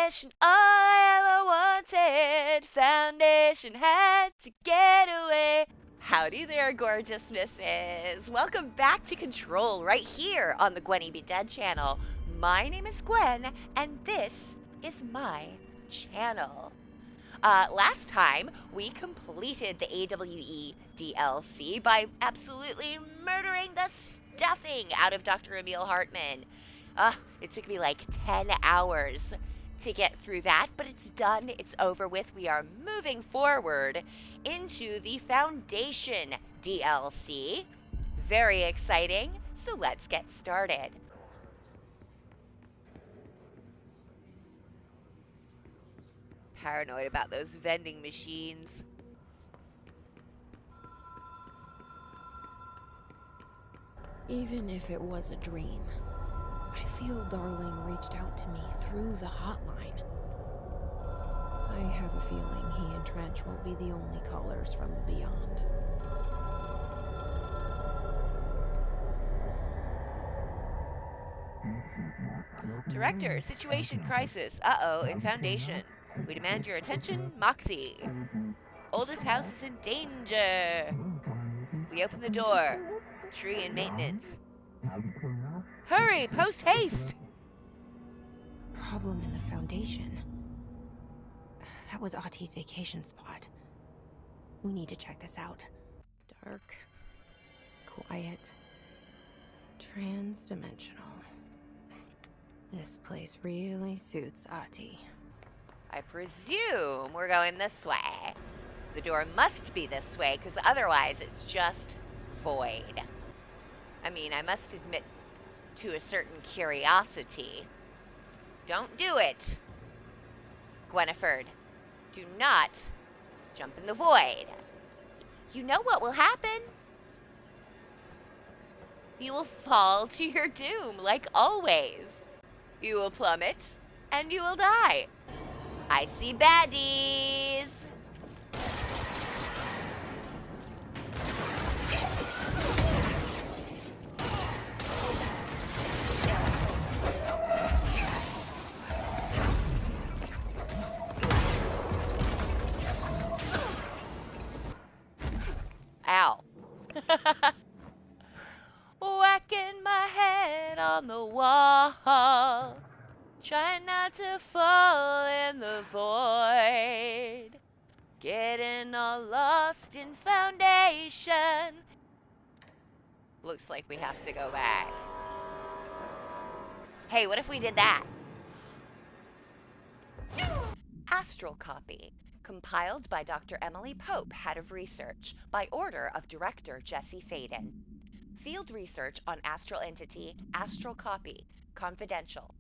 foundation, all I ever wanted. Foundation had to get away. Howdy there, gorgeousnesses. Welcome back to Control right here on the Gwenny Be Dead channel. My name is Gwen, and this is my channel. Last time, we completed the AWE DLC by absolutely murdering the stuffing out of Dr. Emil Hartman. It took me like 10 hours to get through that, but it's done, it's over with. We are moving forward into the Foundation DLC. Very exciting, so let's get started. Paranoid about those vending machines. Even if it was a dream, I feel Darling reached out to me through the hotline. I have a feeling he and Trench won't be the only callers from the beyond. Director, situation crisis. Uh-oh, in Foundation. We demand your attention, Moxie. Oldest house is in danger. We open the door. Tree in maintenance. Hurry, post haste! Problem in the Foundation. That was Ahti's vacation spot. We need to check this out. Dark, quiet, trans-dimensional. This place really suits Ahti. I presume we're going this way. The door must be this way, because otherwise it's just void. I mean, I must admit to a certain curiosity. Don't do it, Gweniford. Do not jump in the void. You know what will happen? You will fall to your doom, like always. You will plummet, and you will die. I see baddies. Ow. Whacking my head on the wall. Trying not to fall in the void. Getting all lost in Foundation. Looks like we have to go back. Hey, what if we did that? Astral Copy. Compiled by Dr. Emily Pope, Head of Research, by order of Director Jesse Faden. Field research on astral entity, Astral Copy. Confidential.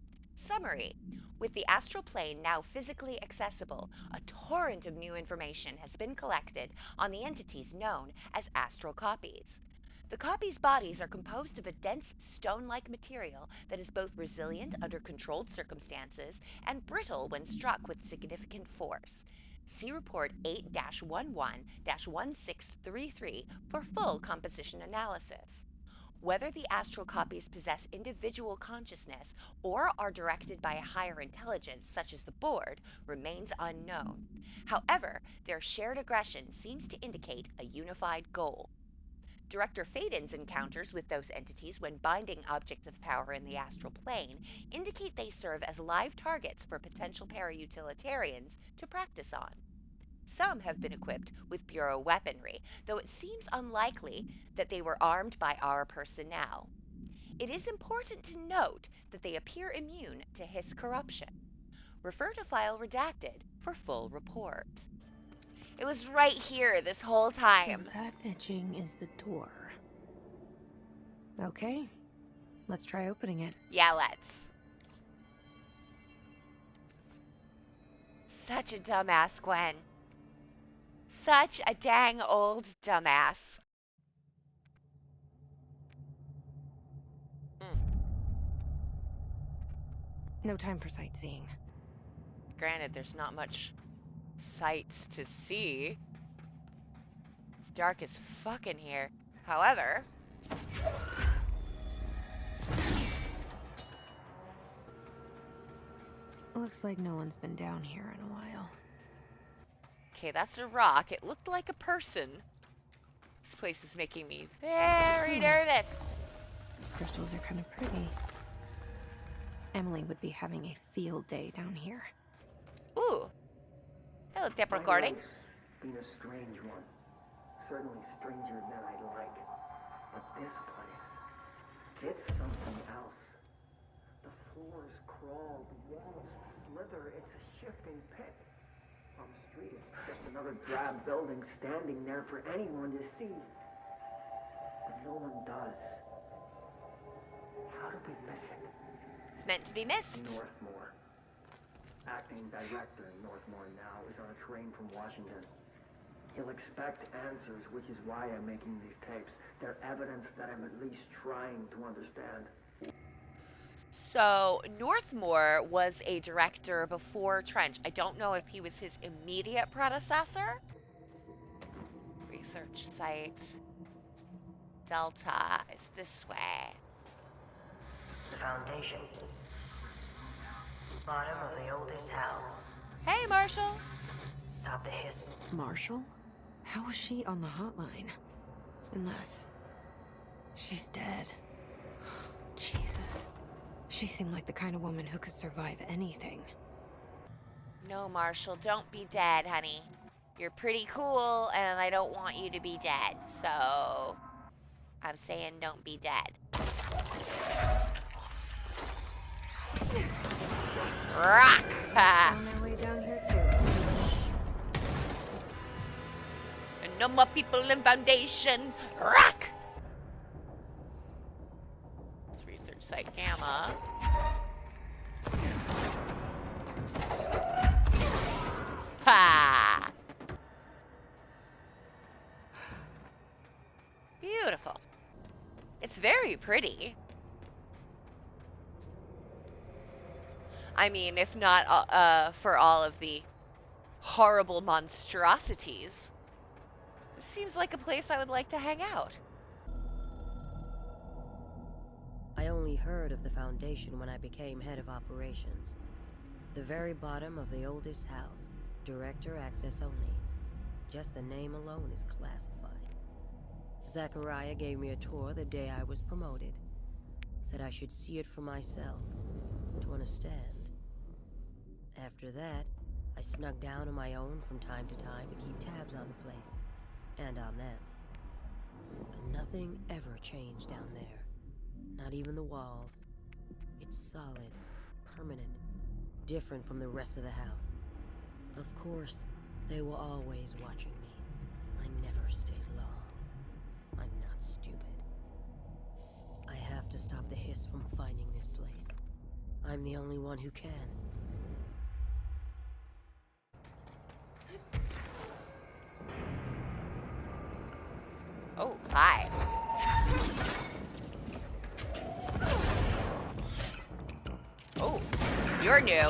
Summary. With the astral plane now physically accessible, a torrent of new information has been collected on the entities known as astral copies. The copies' bodies are composed of a dense stone-like material that is both resilient under controlled circumstances and brittle when struck with significant force. See Report 8-11-1633 for full composition analysis. Whether the astral copies possess individual consciousness or are directed by a higher intelligence, such as the board, remains unknown. However, their shared aggression seems to indicate a unified goal. Director Faden's encounters with those entities when binding objects of power in the astral plane indicate they serve as live targets for potential para-utilitarians to practice on. Some have been equipped with Bureau weaponry, though it seems unlikely that they were armed by our personnel. It is important to note that they appear immune to Hiss corruption. Refer to file redacted for full report. It was right here this whole time. So that etching is the door. Okay, let's try opening it. Yeah, let's. Such a dumbass, Gwen. Such a dang old dumbass. No time for sightseeing. Granted, there's not much sights to see. It's dark as fuck in here. However, Looks like no one's been down here in a while. Okay, that's a rock. It looked like a person. This place is making me very nervous. These crystals are kind of pretty. Emily would be having a field day down here. Ooh. Hello, tape My recording. life's been a strange one. Certainly stranger than I'd like. But this place, it's something else. The floors crawl, the walls slither. It's a shifting pit. On the street, it's just another drab building standing there for anyone to see. But no one does. How did we miss it? It's meant to be missed. Northmore. Acting director in Northmore now is on a train from Washington. He'll expect answers, which is why I'm making these tapes. They're evidence that I'm at least trying to understand. So, Northmore was a director before Trench. I don't know if he was his immediate predecessor. Research site. Delta is this way. The foundation. Bottom of the oldest house. Hey, Marshall. Stop the hiss. Marshall? How was she on the hotline? Unless she's dead. Jesus. She seemed like the kind of woman who could survive anything. No, Marshall, don't be dead, honey. You're pretty cool, and I don't want you to be dead. So, I'm saying don't be dead. Rock! On their way down here too. And no more people in Foundation. Rock! Let's research site gamma. Ha! Beautiful. It's very pretty. I mean, if not for all of the horrible monstrosities, it seems like a place I would like to hang out. I only heard of the foundation when I became head of operations. The very bottom of the oldest house. Director access only. Just the name alone is classified. Zachariah gave me a tour the day I was promoted. Said I should see it for myself, to understand. After that, I snuck down on my own from time to time to keep tabs on the place. And on them. But nothing ever changed down there. Not even the walls. It's solid, permanent, different from the rest of the house. Of course, they were always watching me. I never stayed long. I'm not stupid. I have to stop the hiss from finding this place. I'm the only one who can. Oh, hi. Oh, you're new.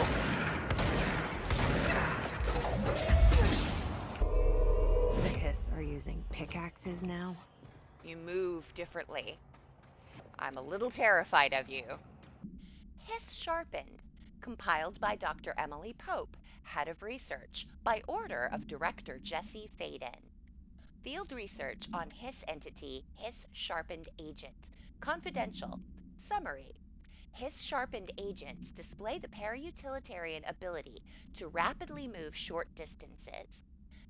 The Hiss are using pickaxes now? You move differently. I'm a little terrified of you. Hiss Sharpened, compiled by Dr. Emily Pope, head of research, by order of Director Jesse Faden. Field research on Hiss entity Hiss Sharpened Agent. Confidential. Summary. Hiss Sharpened agents display the para-utilitarian ability to rapidly move short distances.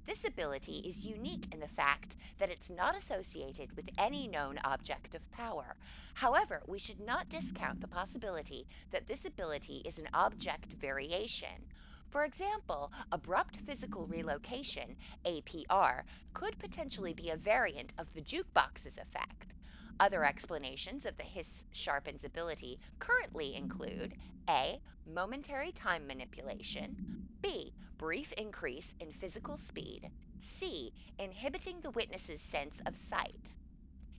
This ability is unique in the fact that it's not associated with any known object of power. However, we should not discount the possibility that this ability is an object variation. For example, abrupt physical relocation, APR, could potentially be a variant of the jukebox's effect. Other explanations of the Hiss Sharpened's ability currently include A. Momentary time manipulation, B. Brief increase in physical speed, C. Inhibiting the witness's sense of sight.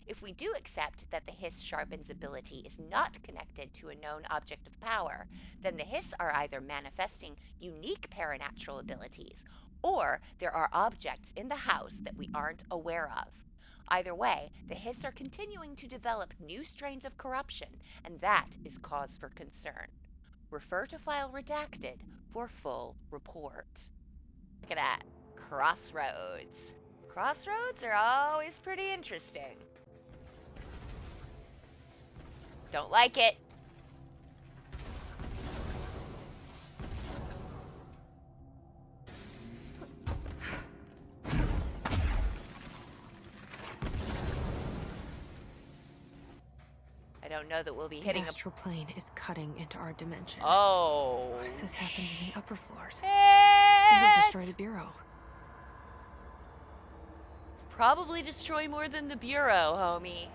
If we do accept that the Hiss Sharpened's ability is not connected to a known object of power, then the Hiss are either manifesting unique paranatural abilities, or there are objects in the house that we aren't aware of. Either way, the Hiss are continuing to develop new strains of corruption, and that is cause for concern. Refer to file redacted for full report. Look at that. Crossroads. Crossroads are always pretty interesting. Don't like it. I don't know that we'll be hitting the astral plane is cutting into our dimension. Oh. What if this happens in the upper floors? Shit. It'll destroy the bureau. Probably destroy more than the bureau, homie.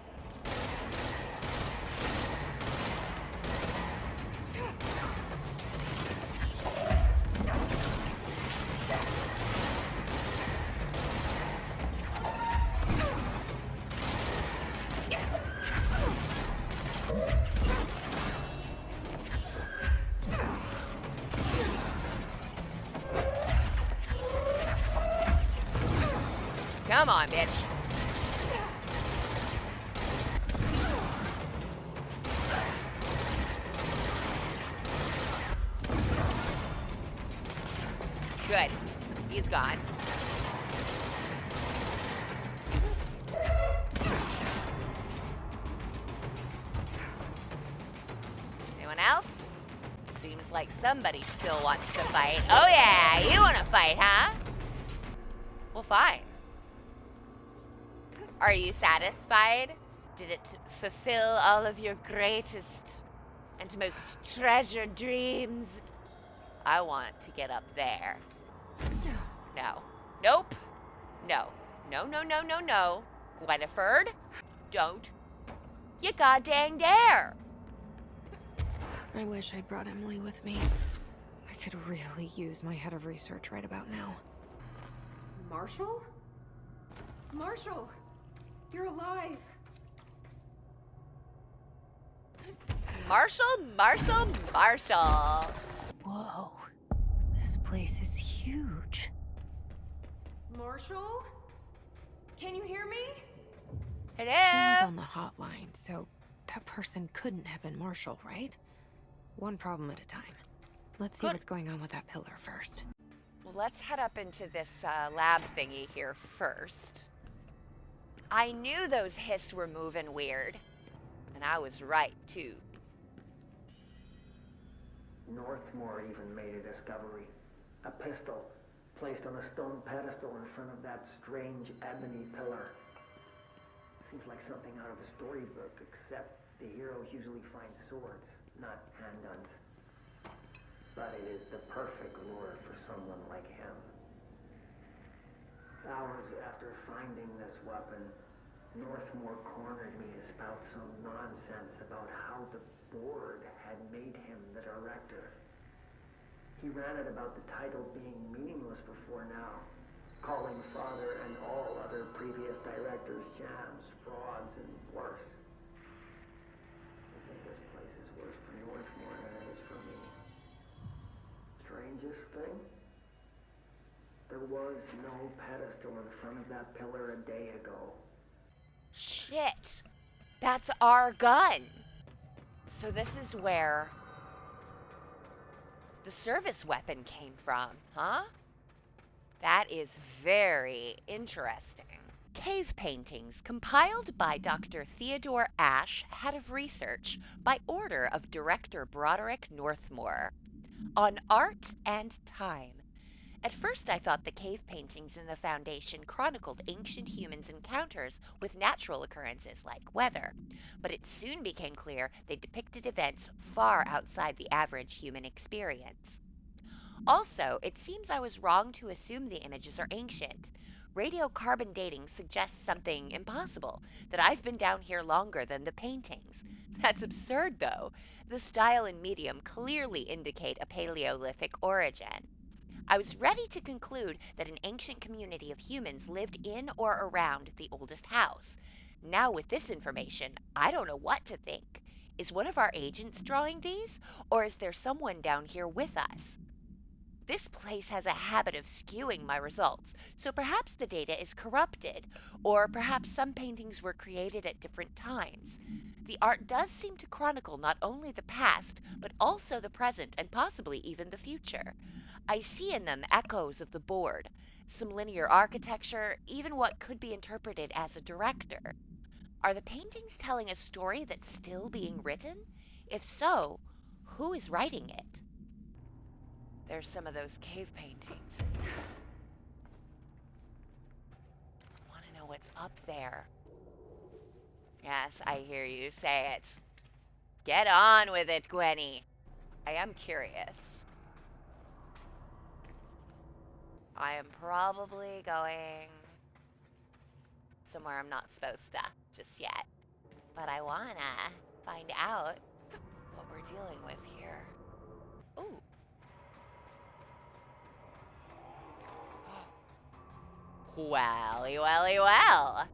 Come on, bitch. Good. He's gone. Anyone else? Seems like somebody still wants to fight. Oh yeah, you want to fight, huh? Well, fine. Are you satisfied? Did it fulfill all of your greatest and most treasured dreams? I want to get up there. No. Nope. No. No, no, no, no, no. Gweniford, don't you goddamn dare. I wish I'd brought Emily with me. I could really use my head of research right about now. Marshall? Marshall! You're alive! Marshall, Marshall, Marshall. Whoa. This place is huge. Marshall? Can you hear me? Hello? She was on the hotline, so that person couldn't have been Marshall, right? One problem at a time. Let's see what's going on with that pillar first. Well, let's head up into this lab thingy here first. I knew those hiss were moving weird. And I was right, too. Northmore even made a discovery. A pistol placed on a stone pedestal in front of that strange ebony pillar. Seems like something out of a storybook, except the heroes usually find swords, not handguns. But it is the perfect lure for someone like him. Hours after finding this weapon, Northmore cornered me to spout some nonsense about how the board had made him the director. He ranted about the title being meaningless before now, calling Father and all other previous directors shams, frauds, and worse. I think this place is worse for Northmore than it is for me. Strangest thing? There was no pedestal in front of that pillar a day ago. Shit. That's our gun. So this is where the service weapon came from, huh? That is very interesting. Cave paintings compiled by Dr. Theodore Ashe, head of research, by order of director Broderick Northmore, on art and time. At first I thought the cave paintings in the Foundation chronicled ancient humans' encounters with natural occurrences like weather, but it soon became clear they depicted events far outside the average human experience. Also, it seems I was wrong to assume the images are ancient. Radiocarbon dating suggests something impossible, that I've been down here longer than the paintings. That's absurd, though. The style and medium clearly indicate a Paleolithic origin. I was ready to conclude that an ancient community of humans lived in or around the oldest house. Now with this information, I don't know what to think. Is one of our agents drawing these, or is there someone down here with us? This place has a habit of skewing my results, so perhaps the data is corrupted, or perhaps some paintings were created at different times. The art does seem to chronicle not only the past, but also the present and possibly even the future. I see in them echoes of the board, some linear architecture, even what could be interpreted as a director. Are the paintings telling a story that's still being written? If so, who is writing it? There's some of those cave paintings. I want to know what's up there. Yes, I hear you say it. Get on with it, Gwenny. I am curious. I am probably going somewhere I'm not supposed to just yet. But I wanna find out what we're dealing with here. Ooh. Welly, welly, well.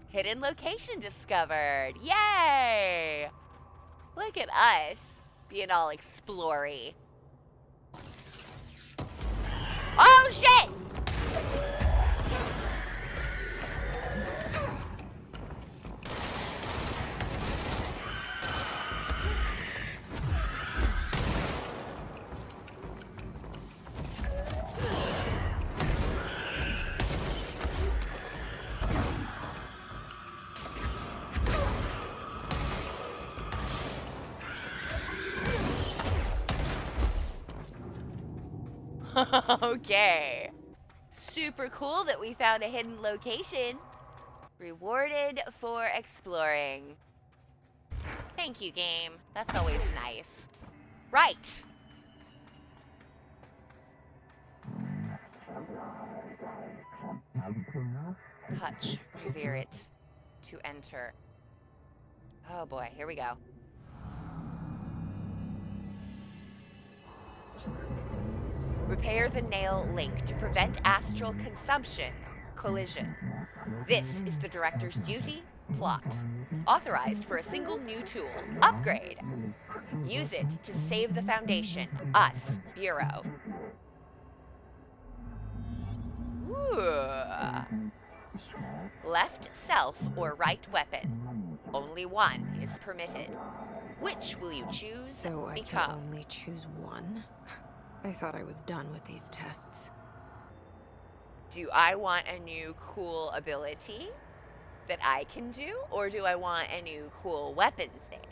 Hidden location discovered. Yay! Look at us being all explory. Oh shit! Okay. Super cool that we found a hidden location. Rewarded for exploring. Thank you, game. That's always nice. Right. Touch. Revere it. To enter. Oh boy, here we go. Repair the nail link to prevent astral consumption, collision. This is the director's duty, plot. Authorized for a single new tool, upgrade. Use it to save the Foundation, us, Bureau. Ooh. Left self or right weapon. Only one is permitted. Which will you choose? So I can only choose one? I thought I was done with these tests. Do I want a new cool ability that I can do? Or do I want a new cool weapon thing?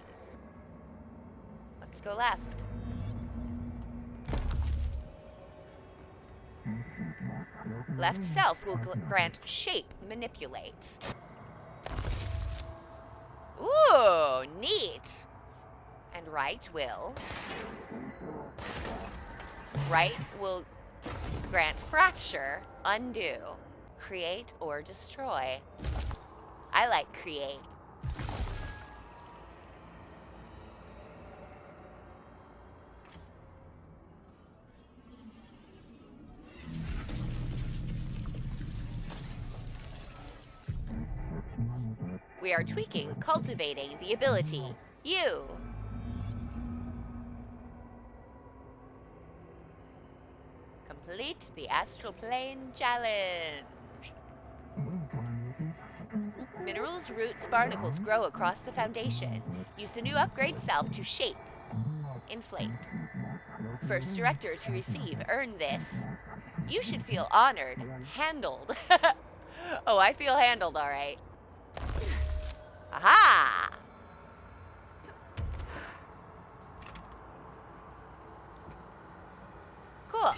Let's go left. Left self will grant shape manipulate. Ooh, neat. And right will grant fracture, undo, create or destroy. I like create. We are tweaking, cultivating the ability. You. Complete the Astral Plane Challenge. Minerals, roots, barnacles grow across the Foundation. Use the new upgrade self to shape. Inflate. First director to receive, earn this. You should feel honored. Handled. Oh, I feel handled, alright. Aha! Cool.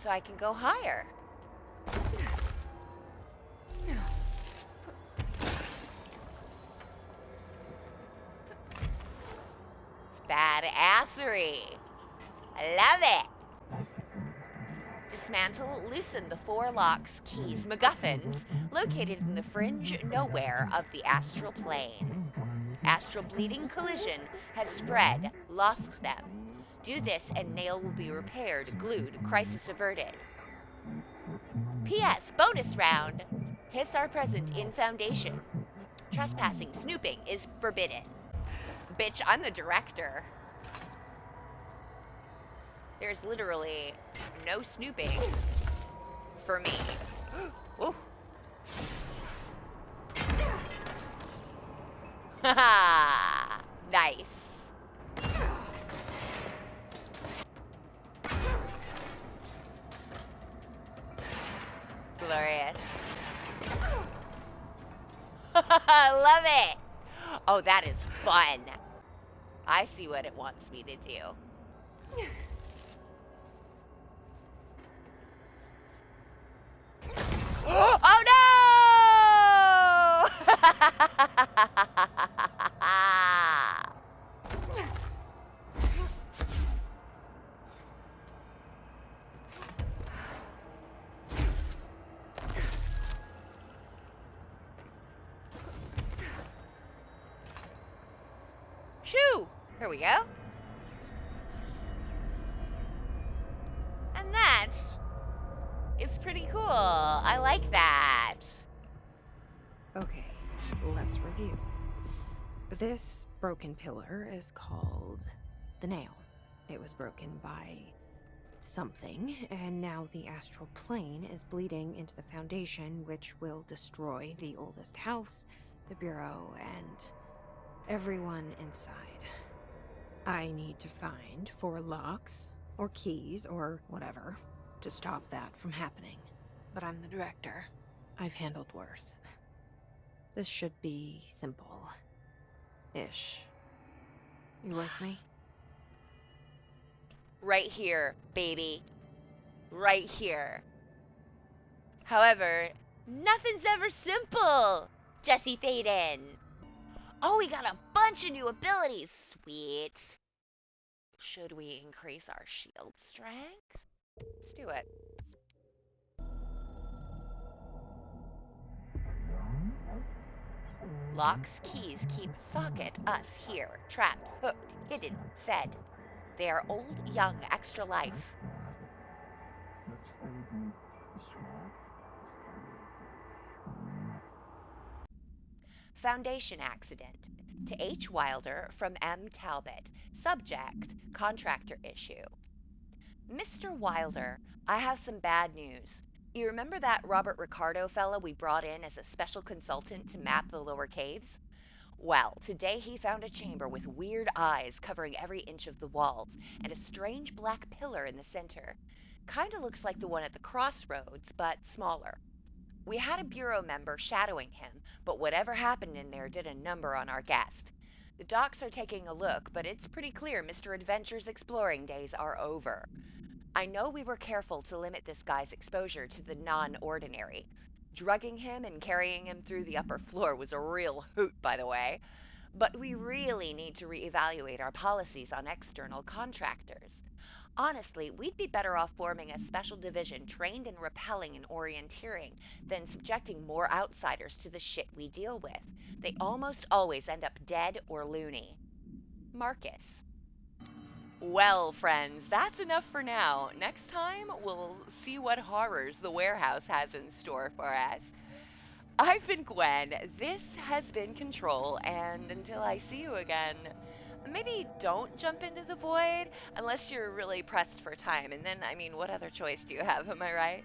So I can go higher. Badassery. I love it. Dismantle, loosen the 4 locks, keys, MacGuffins located in the fringe nowhere of the astral plane. Astral bleeding collision has spread, lost them. Do this and nail will be repaired, glued, crisis averted. P.S. Bonus round. Hits are present in Foundation. Trespassing, snooping is forbidden. Bitch, I'm the director. There's literally no snooping. for me. Ooh. Haha! Nice. Glorious. Love it! Oh, that is fun. I see what it wants me to do. Oh no! Shoo! Here we go. And it's pretty cool. I like that. Okay, let's review. This broken pillar is called the Nail. It was broken by something, and now the astral plane is bleeding into the foundation, which will destroy the oldest house, the bureau, and everyone inside. I need to find 4 locks, or keys, or whatever, to stop that from happening. But I'm the director. I've handled worse. This should be simple. Ish. You with me? Right here, baby. Right here. However, nothing's ever simple, Jesse Faden. Oh, we got a bunch of new abilities. Sweet. Should we increase our shield strength? Let's do it. Locks, keys, keep, socket, us, here, trapped, hooked, hidden, fed. They are old, young, extra life. Foundation accident. To H. Wilder from M. Talbot. Subject, contractor issue. Mr. Wilder, I have some bad news. You remember that Robert Ricardo fella we brought in as a special consultant to map the lower caves? Well, today he found a chamber with weird eyes covering every inch of the walls, and a strange black pillar in the center. Kinda looks like the one at the crossroads, but smaller. We had a bureau member shadowing him, but whatever happened in there did a number on our guest. The docs are taking a look, but it's pretty clear Mr. Adventure's exploring days are over. I know we were careful to limit this guy's exposure to the non-ordinary. Drugging him and carrying him through the upper floor was a real hoot, by the way. But we really need to reevaluate our policies on external contractors. Honestly, we'd be better off forming a special division trained in repelling and orienteering than subjecting more outsiders to the shit we deal with. They almost always end up dead or loony. Marcus. Well, friends, that's enough for now. Next time, we'll see what horrors the warehouse has in store for us. I've been Gwen, this has been Control, and until I see you again, maybe don't jump into the void unless you're really pressed for time, and then, I mean, what other choice do you have, am I right?